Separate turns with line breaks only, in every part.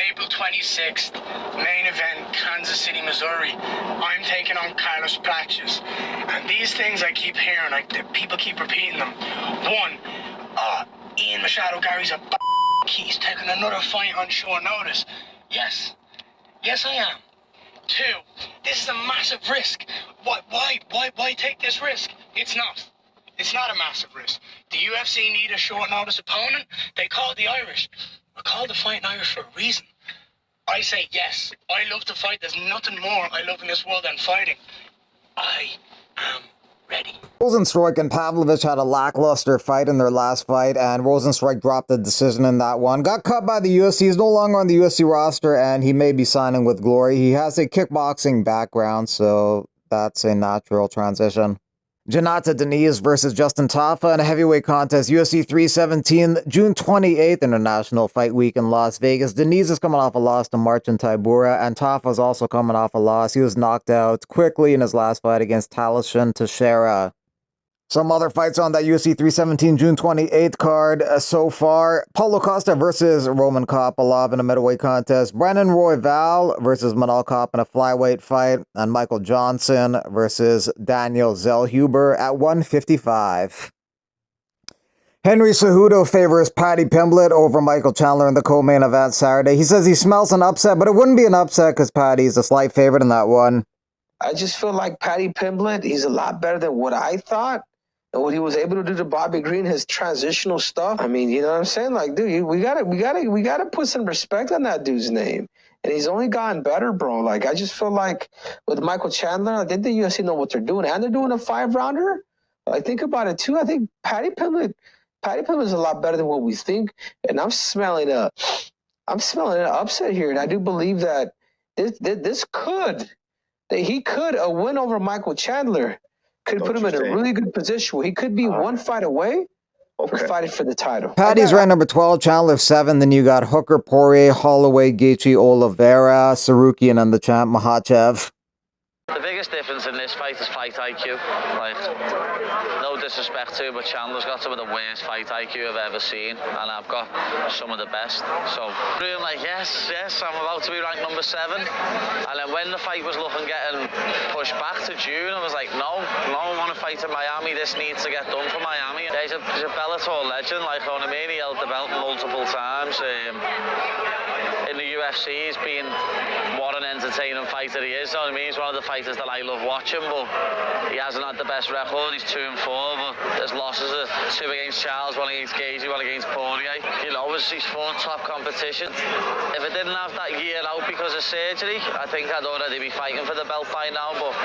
April 26th, main event, Kansas City, Missouri. I'm taking on Carlos Bratches. And these things I keep hearing, people keep repeating them. One, Ian Machado Gary's a he's taking another fight on short notice. Yes. Yes, I am. Two, this is a massive risk. Why take this risk? It's not. It's not a massive risk. The UFC need a short notice opponent. They called the Irish. We're called the Fighting Irish for a reason. I say yes. I love to fight. There's nothing more I love in this world than fighting. I am ready.
Rosenstruik and Pavlovich had a lackluster fight in their last fight, and Rosenstruik dropped the decision in that one. Got cut by the UFC. He's no longer on the UFC roster, and he may be signing with Glory. He has a kickboxing background, so that's a natural transition. Janata Deniz versus Justin Tafa in a heavyweight contest, UFC 317, June 28th, International Fight Week in Las Vegas. Deniz is coming off a loss to Marcin Tybura, and Tafa is also coming off a loss. He was knocked out quickly in his last fight against Talashin Teixeira. Some other fights on that UFC 317 June 28th card so far. Paulo Costa versus Roman Kopylov in a middleweight contest. Brennan Royval versus Manal Kopp in a flyweight fight. And Michael Johnson versus Daniel Zellhuber at 155. Henry Cejudo favors Paddy Pimblett over Michael Chandler in the co-main event Saturday. He says he smells an upset, but it wouldn't be an upset because Paddy's a slight favorite in that one.
I just feel like Paddy Pimblett, he's a lot better than what I thought. And what he was able to do to Bobby Green, his transitional stuff. I mean, you know what I'm saying? Like, dude, we gotta put some respect on that dude's name. And he's only gotten better, bro. Like, I just feel like with Michael Chandler, I think the UFC know what they're doing. And they're doing a 5-rounder. Like, think about it, too. I think Paddy Pimblett is a lot better than what we think. And I'm smelling an upset here. And I do believe that he could a win over Michael Chandler could put him in a really good position where he could be one fight away from fighting for the title.
Paddy's ranked number 12, Chandler 7. Then you got Hooker, Poirier, Holloway, Gaethje, Oliveira, Sarukian, and the champ Makhachev.
The biggest difference in this fight is fight IQ. Like, no disrespect to, but Chandler's got some of the worst fight IQ I've ever seen, and I've got some of the best. So, I'm like, yes, I'm about to be ranked number 7. And then when the fight was getting pushed back to June, I was like, no, I want to fight in Miami. This needs to get done for Miami. He's a Bellator legend, like, you know what I mean? He held the belt multiple times. In the UFC, he's been what an entertaining fighter he is. You know what I mean? He's one of the fighters that I love watching, but he hasn't had the best record. He's 2-4, but his losses are 2 against Charles, 1 against Gaethje, 1 against Poirier. You know, he's fought top competition. If I didn't have that year out because of surgery, I think I'd already be fighting for the belt by now. But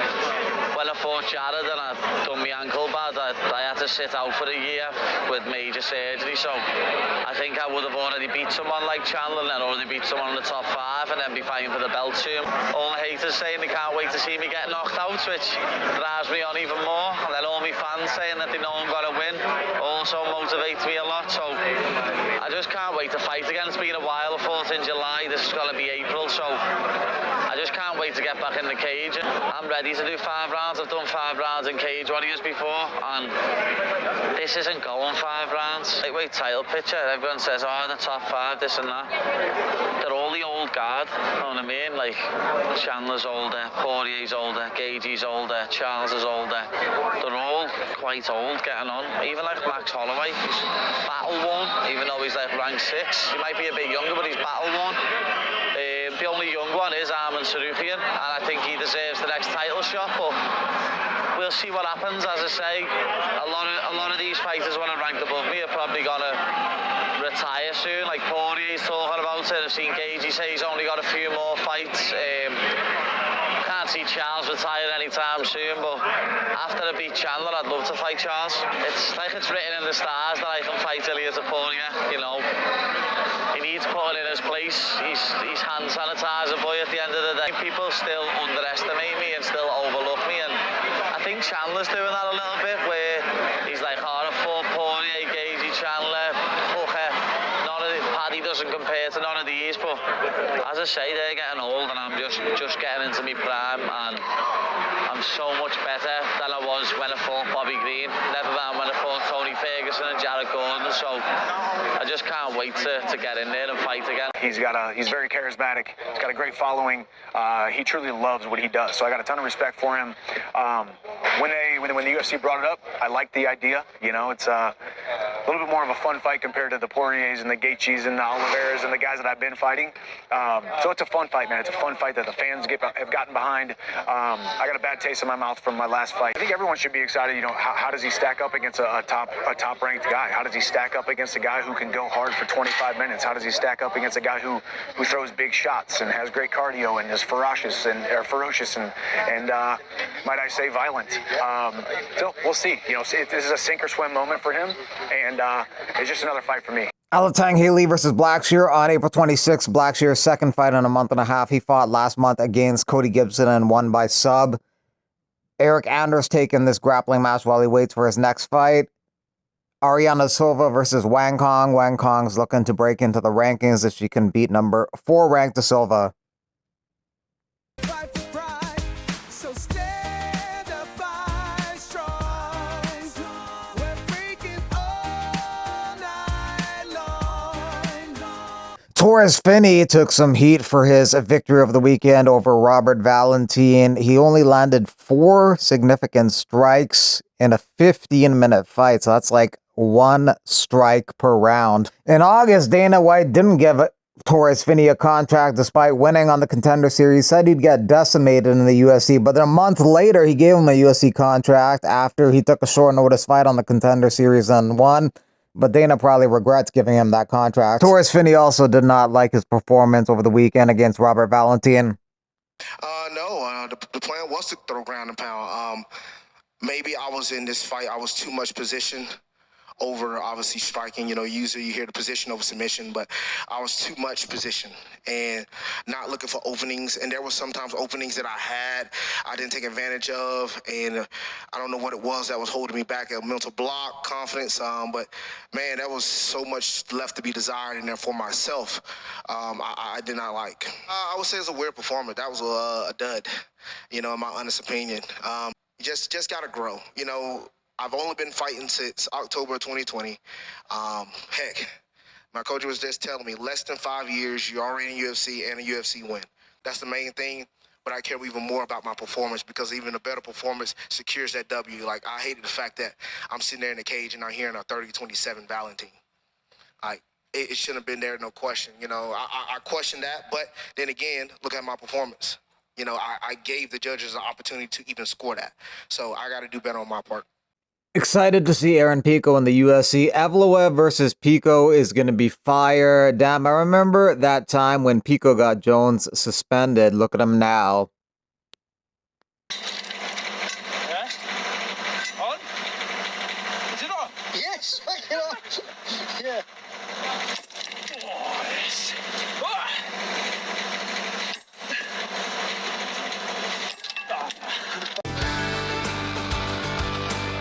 when I fought Jared and I done my ankle bad, I had to sit out for a year with major surgery. So I think I would have already beat someone like Chandler and then already beat someone in the top 5 and then be fighting for the belt soon. All the haters saying they can't wait to see me get knocked out, which drives me on even more. And then all my fans saying that they know I'm going to win also motivates me a lot. So I just can't wait to fight again. It's been a while. I fought in July. This is going to be April. So I just can't wait to get back in the cage. I'm ready to do 5 rounds. I've done 5 rounds in Cage Warriors before, and this isn't going 5 rounds. Lightweight title picture, everyone says, oh, the top 5, this and that. They're all the old guard, you know what I mean? Like, Chandler's older, Poirier's older, Gaethje's older, Charles is older. They're all quite old getting on. Even like Max Holloway, he's battle-worn, even though he's like rank 6. He might be a bit younger, but he's battle-worn. The only young one is Arman Sarukian, and I think he deserves the next title shot, but we'll see what happens. As I say, a lot of these fighters when I'm ranked above me are probably going to retire soon. Like Poirier's talking about it. I've seen Gaethje say he's only got a few more fights. Can't see Charles retire anytime soon, but after I beat Chandler, I'd love to fight Charles. It's like it's written in the stars that I can fight Ilia Topuria, you know. He needs putting in his place. He's hand sanitizer boy at the end of the day. People still underestimate me and still overlook me, and I think Chandler's doing that a little bit, where he's like, oh, I fought Poirier, Gaethje, Chandler, Hooker. Paddy doesn't compare to none of these, but as I say, they're getting old, and I'm just getting into my prime, and I'm so much better than I was when I fought Bobby Green. Never mind when I fought Tony Ferguson and Jared Gordon. So I just can't wait to get in there and fight again.
He's very charismatic. He's got a great following. He truly loves what he does. So I got a ton of respect for him. When the UFC brought it up, I liked the idea. You know, it's a little bit more of a fun fight compared to the Poiriers and the Gaethjes and the Oliveras and the guys that I've been fighting. So it's a fun fight, man. It's a fun fight that the fans have gotten behind. I got a bad taste in my mouth from my last fight. I think everyone should be excited. You know, how does he stack up against a top-ranked guy? How does he stack up against a guy who can go hard for 25 minutes? How does he stack up against a guy who throws big shots and has great cardio and is ferocious and might I say violent? So we'll see. You know, this is a sink or swim moment for him, and it's just another fight for me.
Alatang Haley versus Blackshear on April 26th. Blackshear's second fight in a month and a half. He fought last month against Cody Gibson and won by sub. Eric Anders taking this grappling match while he waits for his next fight. Ariana Silva versus Wang Kong. Wang Kong's looking to break into the rankings if she can beat number 4 ranked De Silva. Torres Finney took some heat for his victory of the weekend over Robert Valentin. He only landed 4 significant strikes in a 15-minute fight, so that's like 1 strike per round. In August, Dana White didn't give Torres Finney a contract despite winning on the Contender Series, said he'd get decimated in the UFC, but then a month later, he gave him a UFC contract after he took a short notice fight on the Contender Series and won. But Dana probably regrets giving him that contract. Torres Finney also did not like his performance over the weekend against Robert Valentin.
No, the plan was to throw ground and pound. Maybe I was in this fight, I was too much position over obviously striking. You know, usually you hear the position over submission, but I was too much position and not looking for openings. And there were sometimes openings that I didn't take advantage of, and I don't know what it was that was holding me back, a mental block, confidence. But man, there was so much left to be desired in there for myself. I did not like. I would say it's a weird performance. That was a dud, you know, in my honest opinion. Just gotta grow, you know. I've only been fighting since October 2020. Heck, my coach was just telling me less than 5 years, you're already in UFC and a UFC win. That's the main thing, but I care even more about my performance because even a better performance secures that W. Like, I hated the fact that I'm sitting there in the cage and I'm hearing a 30-27 Valentin. Like, it shouldn't have been there, no question. You know, I question that, but then again, look at my performance. You know, I gave the judges an opportunity to even score that. So I got to do better on my part.
Excited to see Aaron Pico in the UFC. Evloev versus Pico is going to be fire. Damn, I remember that time when Pico got Jones suspended. Look at him now.
Yeah? On? Is it on? Yes, fucking on. Yeah. Oh, yes. Oh.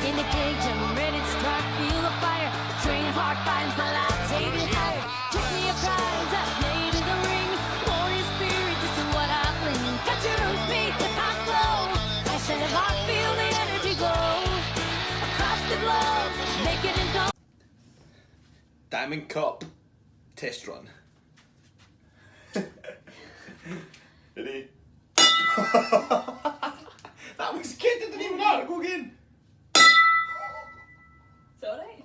In the cage, I'm ready to start, feel the fire. Train hard, finds my life, take it higher. Took me a prize, I played in the ring. Warrior spirit, this is what I bring. Cut your own speed, the top flow. Passion and heart, feel the energy glow. Across the globe, make it and go.
Diamond Cup test run. Ready? That was good, didn't even know. Go again.
Sorry.